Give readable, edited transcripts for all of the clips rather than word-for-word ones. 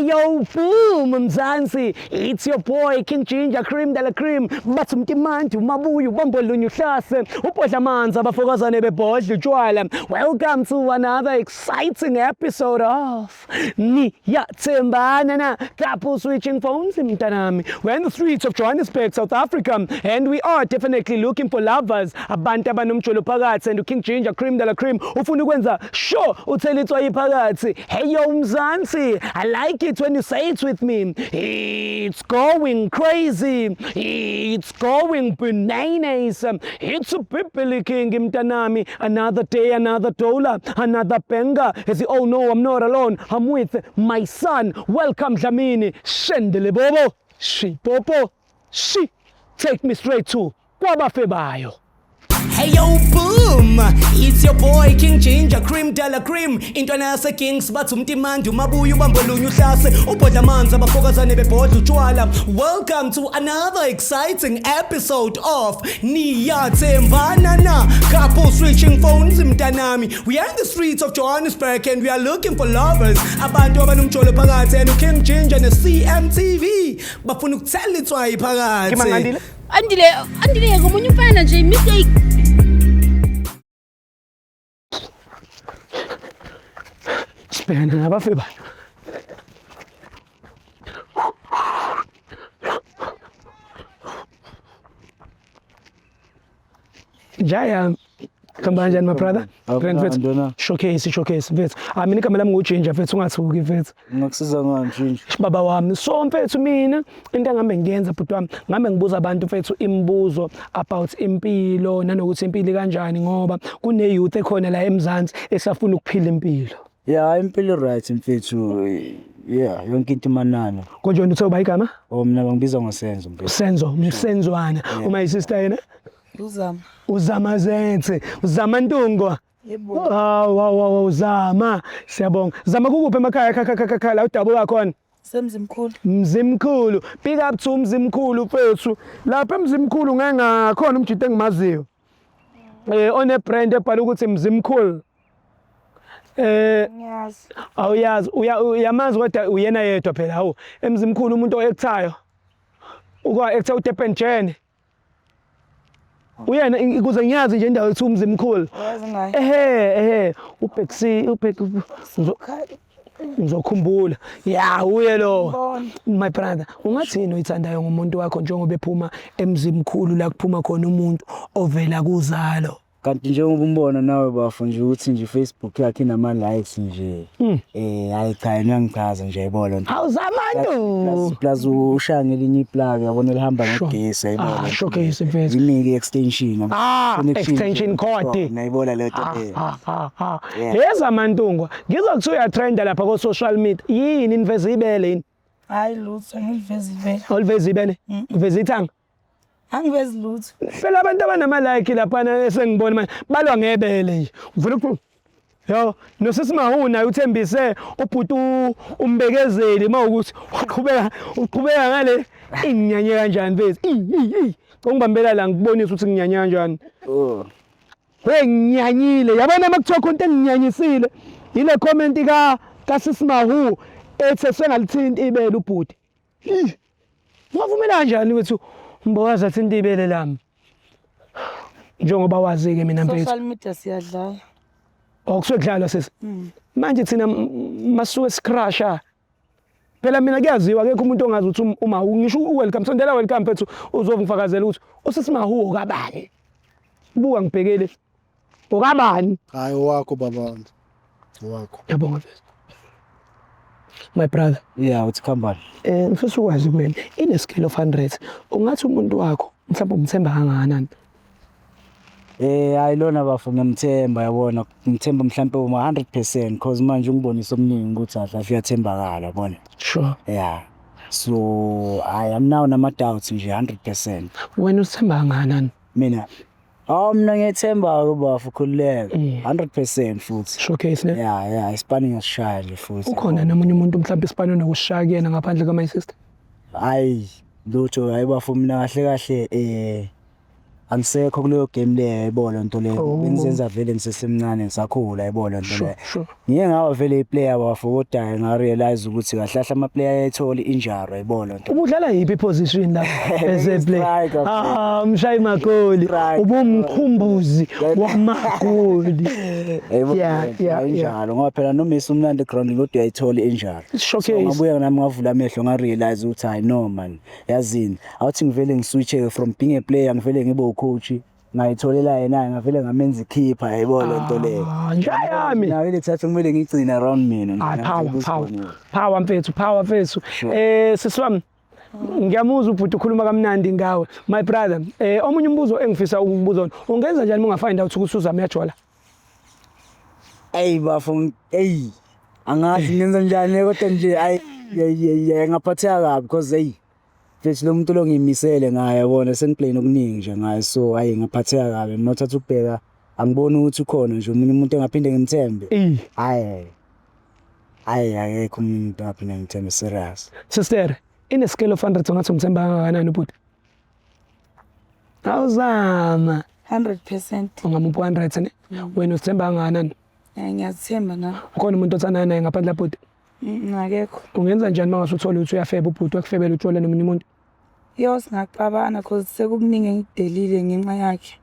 Hey yo, boom, Mzansi. It's your boy King Ginger Cream de la Cream. Bathi umtimanti umabuyu bambolunye uhlase. Ubhodla amanzi abafokazane bebhodla utshwala. Welcome to another exciting episode of Niyathembana na Couple Switching Phones mntanami. We're in the streets of Johannesburg, South Africa, and we are definitely looking for lovers. Abantu abanomjolo phakathi and King Ginger Cream de la Cream ufuna ukwenza sure uthela itswayi phakathi. Hey yo Mzansi, I like it when you say it with me. It's going crazy. It's going bananas. It's a Pipili King mtanami. Another day, another dollar, another banger. As you all know, I'm not alone. I'm with my son. Welcome Dlamini. Shendele bobo. She popo. She. Take me straight to Kwabafebayo. Hey yo boom, it's your boy King Ginger Cream de la Cream. Intwana yase Kings bathi umtimandi umabuyu bambolunye uhlase ubhodla amanzi abafokazane bebhodla utshwala. Welcome to another exciting episode of Niyathembana na Couple Switching Phones mntanami. We are in the streets of Johannesburg and we are looking for lovers. Abantu abanomjolo phakathi and King Ginger ne CMTV bafuna ukuthela itswayi phakathi. Andile ngomunye umfana nje mistake. Sibhekana nabafebayo. Jaya, khamba kanjani my brother? Grand mfethu. Showcase mfethu. Mina igama lami nguJinja mfethu ungathuki mfethu. Ngikusiza ngani Jinja? Baba wami, so mfethu mina into engambe ngiyenza bhuti wami, ngambe ngibuza abantu mfethu imibuzo about impilo nanokuthi impilo kanjani ngoba kune youth ekhona la eMzansi esafuna ukuphila impilo. Yeah, impilo right mfethu. Yeah, yonke into imanana. Konje wena uthe uba igama? Mina bangibiza ngoSenzo mfethu. Senzo, umsenzwana. Uma isister yena? Uzama. Uzama zenze, uzama ntungwa. Yebo. Wow, uzama. Siyabonga. Zama kukuphi emakhaya la udabo wakhona? Semzimkhulu. Mzimkhulu. Pick up to Mzimkhulu mfethu. Lapha eMzimkhulu ngeke ngakhona umjito engimaziyo. One brand ebhala ukuthi Mzimkhulu. Ngiyazi. Awuyazi uyamazi kodwa uyena yedwa phela hawo. eMzimkhulu umuntu oyekuthayo. Ekutha uDepen Jane. Uyena ukuze ngiyazi nje indawo ethi Mzimkhulu. Yazi ngayo. Ubhexi ngizokhumbula. Yeah, uye lo. My brother, ungathini uyithandayo ngomuntu wakho njengoba ephuma eMzimkhulu la kuphuma khona umuntu ovela kuzalo? Kanti njengoba umbona nawe bafu nje ukuthi nje Facebook yakhe inama likes nje. Hayi cha ngiyangichaza nje yibona nje. Awuzamantu. Plus ushaya ngelinye iplug yabona lihamba ngogesi yibona. Showcase mfethu. Yimike extension. Extension code. Nayibona le nto. Yeza mantungwa. Ngizokuthi uyatrenda lapha ku social media. Yini inveze ibele yini? Hayi lutho ngiveza ibele. Oliveze ibele? Uveze ithanga? Angivezi lutho. Phela abantu abanama like lapha esengibona manje balwa ngebele nje. Uvula ukuphuma. Yo, nosisiMahuna uthembise ubhuti umbekezeli mawukuthi uqhubeka ngale inyanye kanjani mfethu. Ngibambela la ngibonisa ukuthi nginyanya kanjani. Nginyanyile. Yabona makuthiwa konke enginyanyisile. Ile comment kaSisiMahu ethi sengalithindi ibele ubhuti. Ngavumela kanjani wethu mbowazi athinta ibele lami? Njengoba wazi ke mina mfethu. Social media siyadlala. Okusodlala sisi. Manje thina masuke scrasha. Phela mina kuyaziwa akekho umuntu ongazi ukuthi uma ngisho welcome sondela welcome mfethu uzovungifakazela ukuthi uSisiMahu kabani. Buka ngibhekele. Ukabani? Hayi wakho baba. Wakho. Yabonga mfethu. My brother. Yeah, uthi khambani. Ngifisa ukwazi kumina in a scale of 100 ungathi umuntu wakho mhlawumbe umthemba kangakanani? Ayilona bafu ngiyamthemba yabona ngithemba mhlambe uma 100% because manje ungibonisa omningi ukuthi afiyathembakala yabona. Sure. Yeah. So I am now nama doubts nje 100%. Wena uthemba kangakanani? Mina mina ngiyethemba bafu khululeka 100% futhi. Showcase ne? Yeah, ispanning asishaya nje futhi. Ukhona namunye umuntu mhlawumbe ispanning nokushaya kuyena ngaphandle ka my sister? Hayi lutho hayi bafu mina kahle angisekho kuleyo game leyo yayibona lento leyo bengizenza vele ngisesemncane ngisakhula yayibona lento leyo sure. ngiye ngawa vele iplayer bafokodayo nga realize ukuthi kahle kahle ama player ayethola injury yayibona lento Ubudlala yiphi iposition la as a player? Striker. Mshayi magoli. Striker. Ubumkhumbuzi wamagoli. Yeah. Injalo ngoba phela noma isumnandi ground kodwa uyayithola injury. Showcase. Ngabuya nami ngavula amehlo nga realize ukuthi hayi no man yazini awuthi ngivele ngiswitche from being a player ngivele ngibe ucoach ngayitholela yena ngavele ngamenza ikhipha yayibona lento leyo. Njayami. Nawe lethatha kumele ngigcine around mina. Power mfethu. Siswami ngiyamuzwa ubhuti ukhuluma kamnandi ngawe. My brother, omunye umbuzo engifisa ukubuza wona. Ungenza njani uma ungafind out ukuthi uzama yajola? Hey bafo angazi ngenza njani kodwa nje ngaphatheka kabi because hey mfethu lo muntu lo ngimisele ngaye yabona sengiplaying okuningi nje ngaye so hayi ngaphatheka kabi nothatha ukubheka angiboni ukuthi ukhona nje umuntu engaphinde ngimthembe hayi akekho umuntu engaphinde ngimthembe serious. Sister, in a scale of 100 ungathi umthemba kangakanani ubhuti? Awuzama 100%. ungamupha 100 ne? Wena uthemba kangakanani? Ngiyazithemba na. Ukhona umuntu othanda naye ngaphandle labhuti? Ngakekho. Ungenza njani mase uthola ukuthi uyafeba ubhuti wakufebela uthola nomunye umuntu? Yo singaqabana cause sekukuningi ngidelile ngenxa yakhe.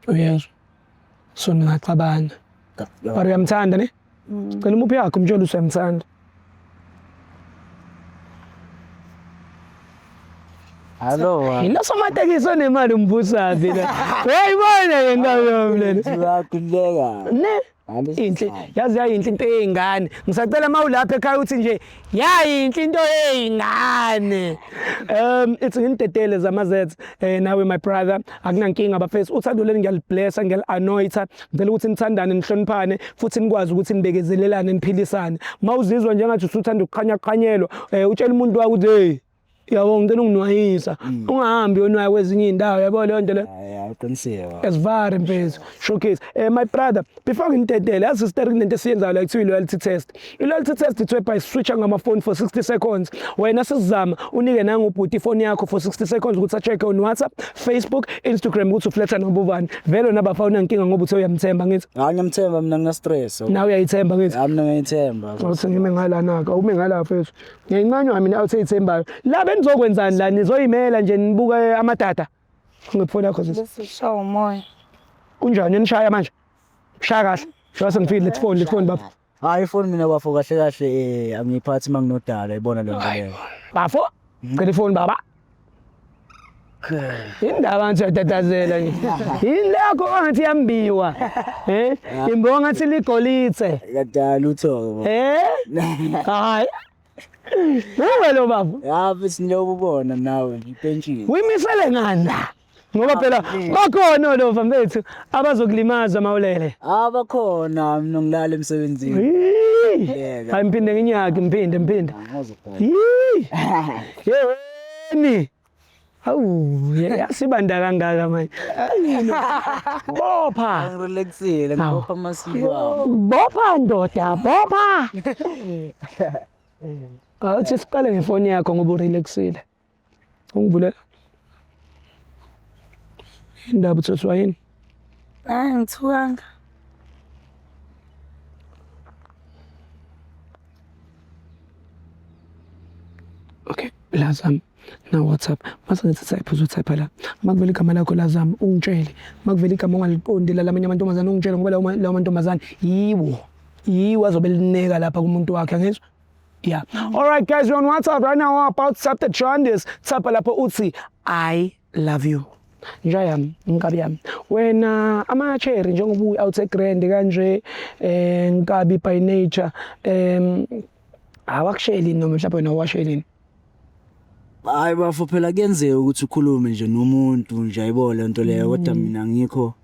Uyezwa. So ningaxabana. But uyamthanda ne? Cela umuphi yakho umtshela usuyamthanda. Hello. Yilo somatekiso nemali umbusa phi la. Wayibona ke ngabona. Uyakhuleka. Ne? Inhle yazi yayinhle into eyingane ngisacela mawulapha ekhaya uthi nje yayinhle into eyingane it's ngindedele zamazethe nawe my brother akunankinga abafesi uthandoleni ngiyaliblessa ngiyalanointa ngicela ukuthi nithandane nihloniphane futhi nikwazi ukuthi nibekezelelane niphilisane mawuzizwa njengathi usuthanda ukukhanya qhanyelwa utshela umuntu wakho uthi hey yabo ngicela unginwayisa ungahambi yonwaya kwezinye indawo yabo leyo nto le Aqiniseka. Esivare mfethu showcase my brother before ngintedele yazi sister into esiyenzayo la kuthiwa loyalty test loyalty test ithwe by switch ngama phone for 60 seconds wena sizama unike nanga ubhuti ifone yakho for 60 seconds ukuthi acheck on WhatsApp Facebook Instagram ukuthi ufletha nobuvani vele nabafawuna inkinga ngoba uthe uyamthemba ngithi Ngiyamthemba mina ngina stress. nawe uyayithemba ngithi Mina ngiyithemba. Awuthi ngime ngala naka ume ngala mfethu ngiyincanywa mina awuthi ithembayo la benizokwenzani la nizoyimela nje nibuka amadada ngifuna yakho sisi Bese ushawa umoya. unjani nishaya manje shaya kahle shaya sengifile let phone baba Hayi ifoni mina bafo kahle kahle angiphathi manginodala ibona le nto leyo. bafo cela ifoni baba indaba nje tatazela nje ilakho ngathi yambiwa imbonga ngathi ligolitse Kadala uthoko. hayi wewe lo baba Yabe sinyoba ubona nawe ipentshini. uyimisele ngani la ngoba phela bakhona lo mfethu abazokulimaza mawulele Abakhona mina ngilala emsebenzini. hayi mphinde nginyaka mphinde Ngizokubona. yeni awu yasibanda kangaka manje bopha Ngirelaxile ngipha amasiko. bopha ndoda bopha athi siqale ngefoni yakho ngoba urelaxile ungivulela indaba uthothwa yini Hayi ngithukanga. okay lazam na WhatsApp mase ngithi sayiphuza utype la makuvela igama lakho lazam ungitshele makuvela igama ongaliqondi la lamanye amantombazana ungitshele ngoba lawo mantombazana yiwo azobe lineka lapha kumuntu wakhe angizwa. Yeah. All right, guys, you're on WhatsApp right now. We're about to start the trend. Tap lapho uthi I love you. Njayami, nkabi yami. Wena ama-cherry njengoba out eGrand kanje nkabi by nature awakushayelini noma mhlawumbe wena washayelini. Hayi bafo phela kuyenzeka ukuthi ukhulume nje nomuntu nje ayibona lento leyo kodwa mina ngikho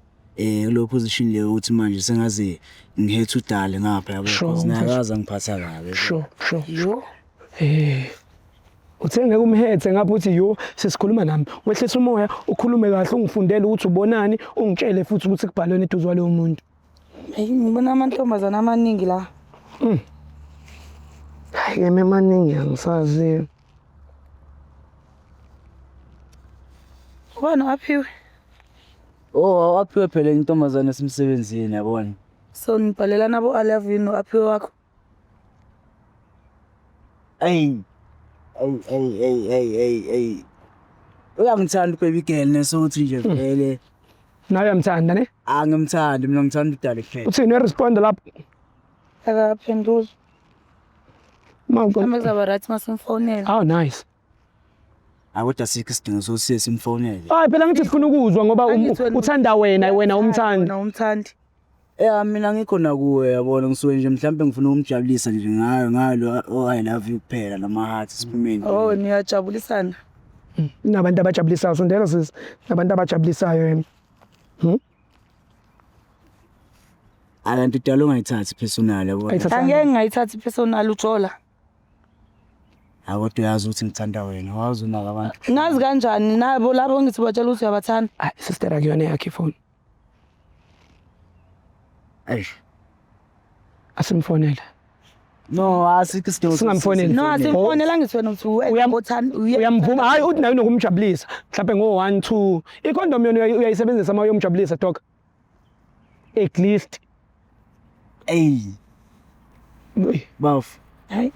lo position leyo ukuthi manje sengaze ngihethe udale ngapha yabo because nakaza ngiphatha kabi. Sure. Uthenge kumhethe ngapha uthi yo sesikhuluma nami wehlisa umoya ukhulume kahle ungifundele ukuthi ubonani ungitshele futhi ukuthi kubhalweni eduzwa leyo muntu. Hey ngibona amantombazana amaningi la. Hayi emaningi angisazi. khona waphiwe. Oh, aphiwe phela intombazane esimsebenzini yabona. So nibhalela nabo Alvin no-aphiwe wakho. Ay. Uyangithanda baby girl nesokuthi nje vele. Nawe uyamthanda ne? Angimthandi mina ngithanda udala kuphela. Uthini responde lapho? Akaphenduli. Mawuqonda. Ama kuzaba right masimfonela. Oh nice. Akodwa sikho isidingo sokusiya simfonele. Hayi phela ngithi sifuna ukuzwa ngoba uthanda wena umthandi. Na umthandi. Mina ngikho nakuwe yabona ngisuke nje mhlambe ngifuna ukumjabulisa nje ngayo lo I love you kuphela nama heart siphumeni. Oh niyajabulisana. Nabantu abajabulisayo sondela sis nabantu abajabulisayo yena. Alanto idalo ungayithathi personal yabona. Angeke ngayithathi personal ujola. Akodwa uyazi ukuthi ngithanda wena wazi unaka abantu. Nazi kanjani nabo lapho ngithi batshela ukuthi uyabathanda. Hayi sister akuyona yakhe phone. Eish. Asimfonela. No, asikho isidingo. Singamfoneli. No asimfonela ngithi wena uthi uyabothanda uyamvuma hayi uthi nayo nokumjabulisa mhlawumbe ngo 1 2 ikondom yona uyayisebenzisa uma uyomjabulisa dog at least Baf. hayi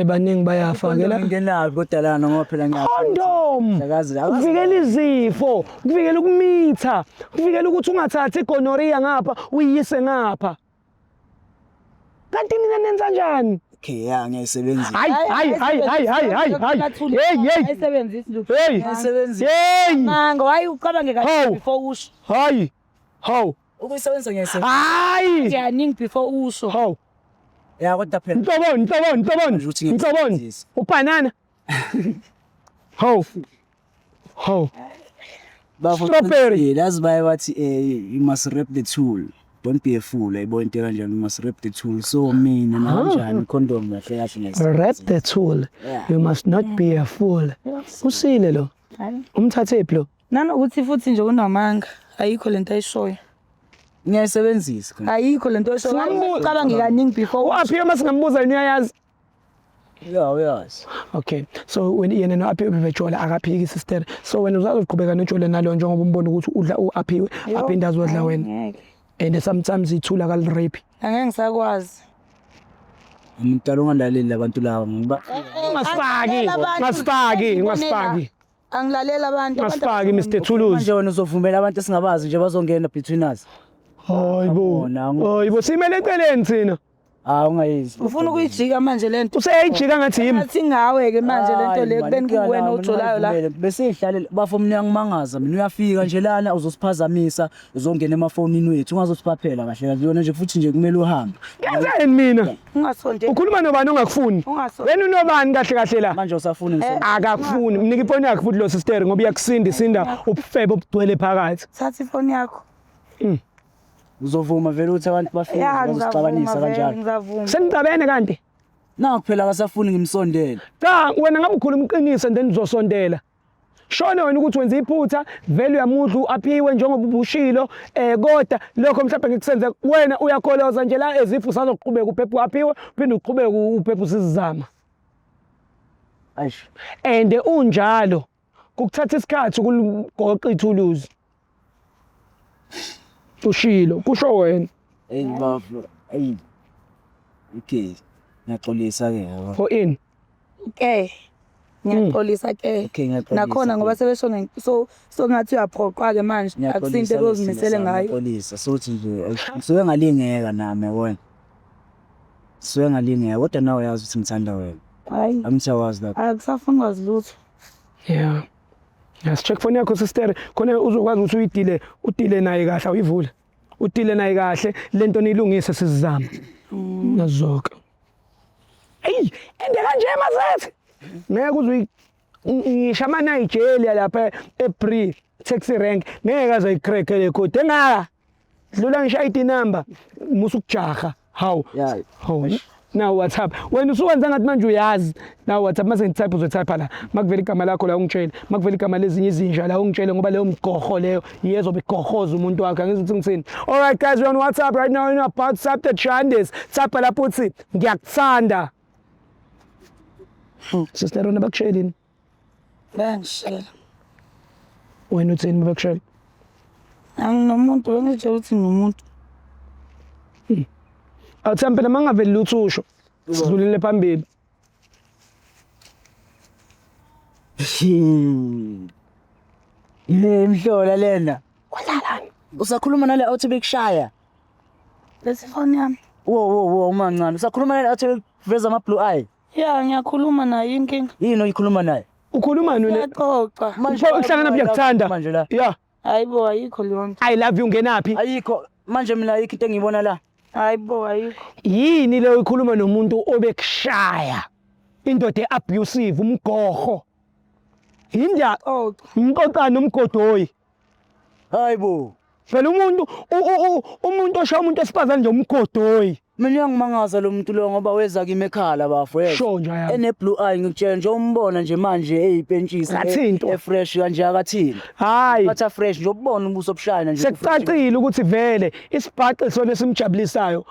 baningi bayafakela ngenaphi kodwa lana ngoba phela condom kuvikela izifo kuvikela ukumitha kuvikela ukuthi ungathathi gonorrhea ngapha uyise ngapha kanti nina nenza kanjani okay ngiyayisebenzisa hayi ayisebenzisi lu hey manga wayi ucabange kahle before usho hayi how ukuyisebenzisa ngiyayisebenzisa hayi ngiyaningi before usho how kodwa phela Nhloboni ubanana how strawberry that's why what you must rep the tool don't be a fool ayibona into kanjani you must rep the tool so mina kanjani condom kahle kahle rep the tool you must not be a fool usile lo umthathephi lo nanokuthi futhi nje unamanga ayikho lento ayishoyo ngiyayisebenzisa ayikho lento ayishoyo ucabange kaningi before uaphiwe masingambuza yini uyayazi yes okay so when yena no-aphiwe bejola akaphiki sister so wena uzazoqhubeka nojole nalo njengoba umbona ukuthi udla u-aphiwe aphinde azodla wena and sometimes ithula kalirape angeke ngisakwazi umuntu ongalaleli abantu laba ngiba ngasifaki angilalela abantu ngasifaki Mr Thuluzi manje wena uzovumela abantu esingabazi nje bazongena between us hayibo simele eceleni thina ungayizwi ufuna ukuyijika manje lento useyijika ngathi yimi athi ngawe ke manje lento le kubeni kuwena ojolayo la besihlalela bafo ngiyangimangaza mina uyafika nje lana uzosiphazamisa uzongena emafonini wethu ungazosiphaphela kahle kahle yona nje futhi nje kumele uhambe ngenzeni mina ungasonde ukhuluma nobani ongakufuni wena unobani kahle kahle la manje usafuna ngisonde akakufuni mnika ifoni yakhe futhi lo sister ngoba iyakusinda ubufebe obugcwele phakathi thatha ifoni yakho uzovuma vele ukuthi abantu bafike bazixabanisa kanjalo ngizavuma sengicabene kanti na kuphela akasafuni ngimsondele cha wena ngabe ukhuluma iqiniso and then uzosondela shona wena ukuthi wenza iphutha vele uyamudlu aphiwe njengoba ubushilo kodwa lokho mhlawumbe ngikusenze wena uyakholoza nje la ezifu sazoqhubeka uphephu aphiwe uphinde uqhubeke uphephu sizizama aish and unjalo kukuthatha isikhathi ukugoqa ithuluzi ushilo kusho wena bafu okay ngiyaxolisa ke yabo for in ngiyaxolisa ke okay ngiyaxolisa nakhona ngoba sebeshona so ngathi uyaphoqwa ke manje akusinte lozimisele ngayo ngiyaxolisa sokuthi nje ngisuke ngalingeka nami yabona ngisuke ngalingeka kodwa nawe yazi ukuthi ngithanda wena hayi angisawazi lapho akusafuni ngazilutho yeah check phone yakho sister khona uzokwazi ukuthi udile naye kahle uyivula udile naye kahle lento nilungise sizizama nazoka ende kanje mazethi ngeke uzwe ngishama Nigeria lapha ePre taxi rank ngeke azoyicrack le code engaka dlula ngisha ID number musu kujaha how now WhatsApp wena usuwenza ngathi manje uyazi now WhatsApp mase ngitype uzotype la makuvela igama lakho la ungitshela makuvela igama lezinye izinja la ungitshele ngoba leyo mgorho leyo yezobe igorhoza umuntu wakhe angizothi ngitsini all right guys we're on WhatsApp right now in about WhatsApp the Chandis type lapho uthi ngiyakuthanda sister rona bakushelini Bayangishela. Wena uthini mabekushela? Anginomuntu bengitsho ukuthi ngumuntu. Awuthi phela mangaveli lutho usho. Sidlulile phambili. Imhlola lena. Kwadlalani? Usakhuluma nale auto bekushaya. Lesi phone yami. Wo mancane. Usakhuluma nale auto veza ama blue eye. Ya ngiyakhuluma naye inkinga. Yini oyikhuluma naye? Ukhuluma nini? Siyaxoxa. Manje Uhlangana buyakuthanda. manje la. Yeah. Hayibo ayikho leyo nto. I love you ngenaphi? Ayikho manje mina ayikho into engiyibona la. Hayibo ayikho. Yini leyo ikhuluma nomuntu obekushaya? Indoda eabusive umgogo. Hinda Xoxa. umqoqana nomgodoyi. Hayibo. Phela umuntu oshaya umuntu esifazane nje umgodoyi. Mina ngimangaza lo muntu lo ngoba weza kimi ekhala bafowethu. Sho nje yami. Ene blue eye ngikutshela nje umbona nje manje eyipentshisi Ngathinto. efresh kanje akathini. Hayi. Batha fresh nje ubona ubuso obushayina nje. Sekucacile ukuthi vele isibhaqe sona esimjabulisayo.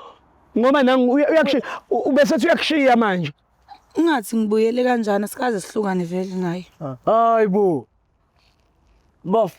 Ngoba nangu uyakushiya ubesethi uyakushiya manje. Ungathi ngibuyele kanjani sikaze sihlukane vele naye. Hayibo. Bof.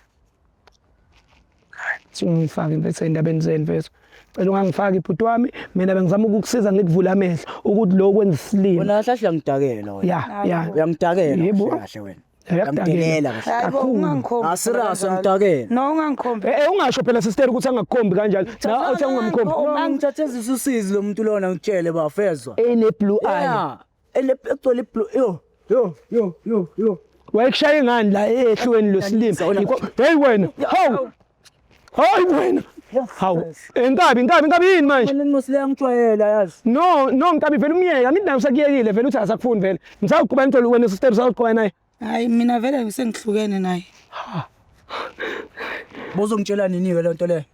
Singifake mfethu endabeni zeni mfethu. Cela ungangifaki ibhuti wami mina bengizama ukukusiza ngikuvula amehlo ukuthi lo kwenza isilimo. Wena hlahla ngidakela wena. Ya. Uyangidakela Yebo. kahle wena. Uyakudakela. kahle. Hayibo ungangikhombi. Asiraso ngidakela. No ungangikhombi. Ungasho phela sister ukuthi angakukhombi kanjalo. Na uthi ungamkhombi. Mangithatheza usizi lo muntu lona ngitshele bafezwa. Ene blue eye. Yeah. Electro blue. Yo. Wayekushaya ngani la ehlweni losilimo. Hey wena. Hawu. Hayi wena. Hawu. Inkabi yini manje? Mina ngimosile ngijwayela yazi. No Nkabi vele umyeka ngithi nayo sakuyekile vele uthi asakufuni vele. Ngisawuqhubeka ngithola wena sister usawuqhubeka naye. Hayi mina vele ngisengihlukene naye. Bozongitshela nini ke le nto le?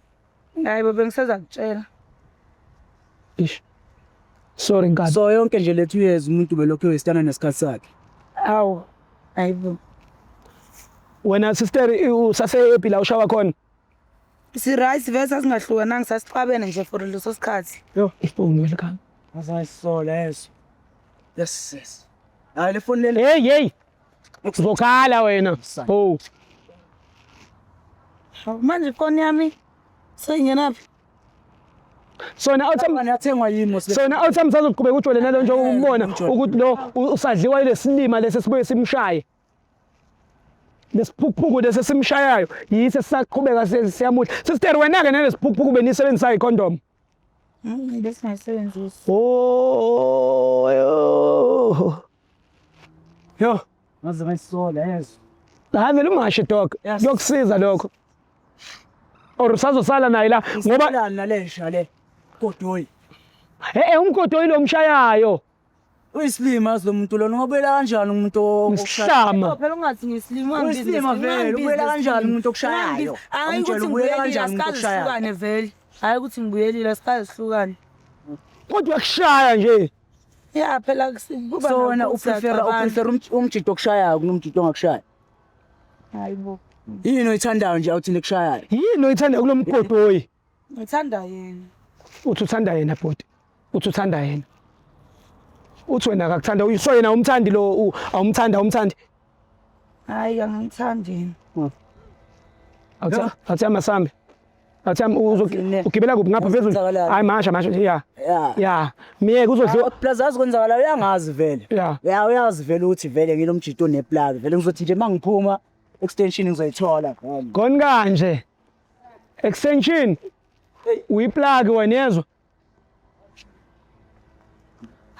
Hayibo bengiseza kutshela. Ish. Sorry Nkabi. So yonke nje le 2 years umuntu belokho westana nesikhathi sakhe. Awu. Hayibo. Wena sister usase epi la ushawa khona. Si right versus ngahlukananga sasixabene nje for leso sikhathi. Yo, ifoni vele khanga. Asayisola yeso. Yes. Hayi le phone leli. Hey. Uzokhala wena. Oh. Manje phone yami seyingenaphi? Sona Awuthamba niyathengwa yini mosile? sona awuthi msazoqhubeka utshole nalo nje ukubona ukuthi lo usadliwa lesilima lesi sibuye simshaye. Lesiphukuphuku lesi simshayayo yise sisaqhubeka siyamudla. Sister wena ke nalesiphukuphuku benisebenzisa iCondom. Bese ngiyisebenzisa. Oh. Yo. Ngaze ngayisola yeso. La vele ungasho dog. Kuyokusiza lokho. Or usazosala naye la ngoba lana lesha le. Godoyi. umgodo yilo mshayayo. Uyisilima lo muntu lona ngobela kanjani umuntu Mhlama. Phela ungathi ngisilima Uyisilima vele ubela kanjani umuntu okushayayo? Hayi ukuthi ubela ngibuyelile kanjani umuntu okushayayo? sihlukane vele. Hayi ukuthi ngibuyelile sikaze sihlukane. Kodwa kushaya nje. Ya phela kuba So wena uprefera umjito okushayayo kunomjito ongakushaya. Hayibo. Yini oyithandayo nje awuthini ekushayayo? Yini oyithanda kulomgodoyi? Ngithanda yena. Uthi uthanda yena bhuti. Uthi uthanda yena. Uthi wena akakuthanda uyiso yena umthandi lo awumthandi. Hayi angithandi yena. Awuthi amasambe. Awuthi ugibela kuphi ngapha phezulu. Hayi masha ya. Ya. Miyeke uzodliwa. Plaza azikwenzakala uyangazi vele. Ya. Uyazi vele ukuthi vele nginomjito oneplug vele ngizothi nje mangiphuma extension ngizoyithola vele. Gone kanje. Extension. Uyiplug wena yezwa.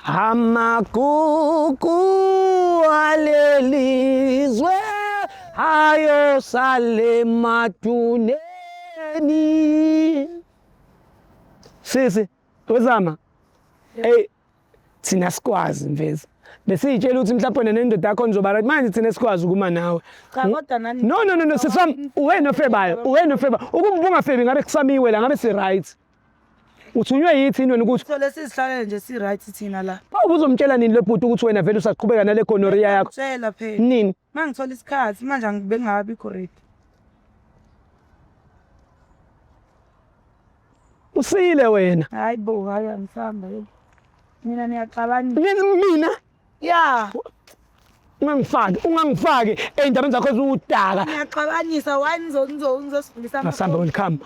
Amagugu alelizwe ayo sale matuneni. Sisi, wezama. Thina sikwazi mfezi. Besitshela ukuthi mhlawumbe nendoda yakho nizoba right manje thina sikwazi ukuma nawe. Cha kodwa nani. No sisam wena ofebayo. Ukuba ungafebi ngabe kusamiwe la ngabe si right. Uthunywe yithi wena ukuthi So lesizihlalele nje si right thina la. uzomtshela nini lo bhuti ukuthi wena vele usaqhubeka nale gonorrhea yakho? Tshela phela. Nini? Mangithola isikhathi manje angibengabi correct. Usile wena. Hayibo hayi angisamba. Mina niyacabanga. Mina? Ya. ungangifaki ey'ndabeni zakho zudaka. Ngiyaxabanisa wani ngizosifundisa Masambe welcome.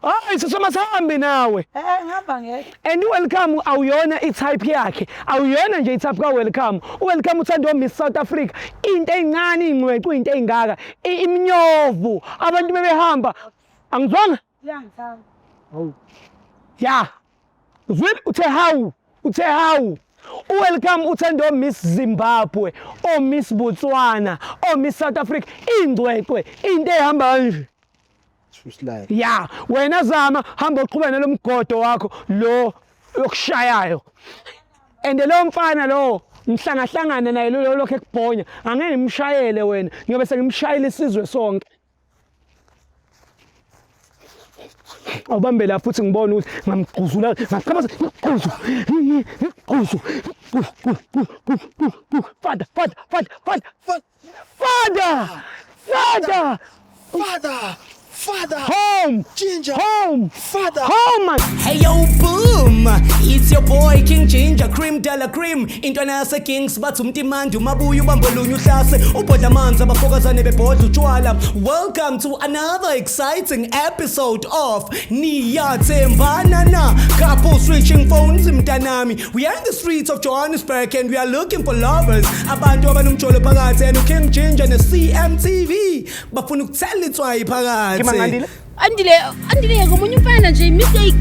Hayi sisomasihambi nawe. ngihamba ngeke. And welcome awuyona i-type yakhe. Awuyona nje i-type ka-welcome. Welcome uthanda Miss South Africa. Into ey'ncane iy'ngcwecwe into ey'ngaka. Iminyovu. Abantu bebehamba. Angizwanga? Ngiyangithanda. Ya. Zwini uthe hawu. Welcome uthanda Miss Zimbabwe, Miss Botswana, Miss South Africa. Ingcwecwe into ehamba kanje. Ya, wena zama hamba uqhubeka nalomgodo wakho lo yokushayayo. And lo mfana lo ngihlangahlangana naye lo lokho ekubhonya. Angeke ngimshayele wena, ngiyobe sengimshayela isizwe sonke. Awubambe la futhi ngibona ukuthi ngamgquzula ngaqhamuza ngigquzu. Father! Home! Ginger! Home! Father! Home, man! Hey yo, boom! It's your boy King Ginger, cream de la cream. Intwana yase Kings bathi umtimandi umabuya ubambolunya uhlase ubhodla amanzi abafokazane bebhodla utshwala. Welcome to another exciting episode of Niyathembana na. Couple switching phones mntanami. We are in the streets of Johannesburg and we are looking for lovers. Abantu abanomjolo phakathi and King Ginger ne CMTV bafuna ukuthela itswayi phakathi. Ngimangandile. Andile ngomunye umfana nje mistake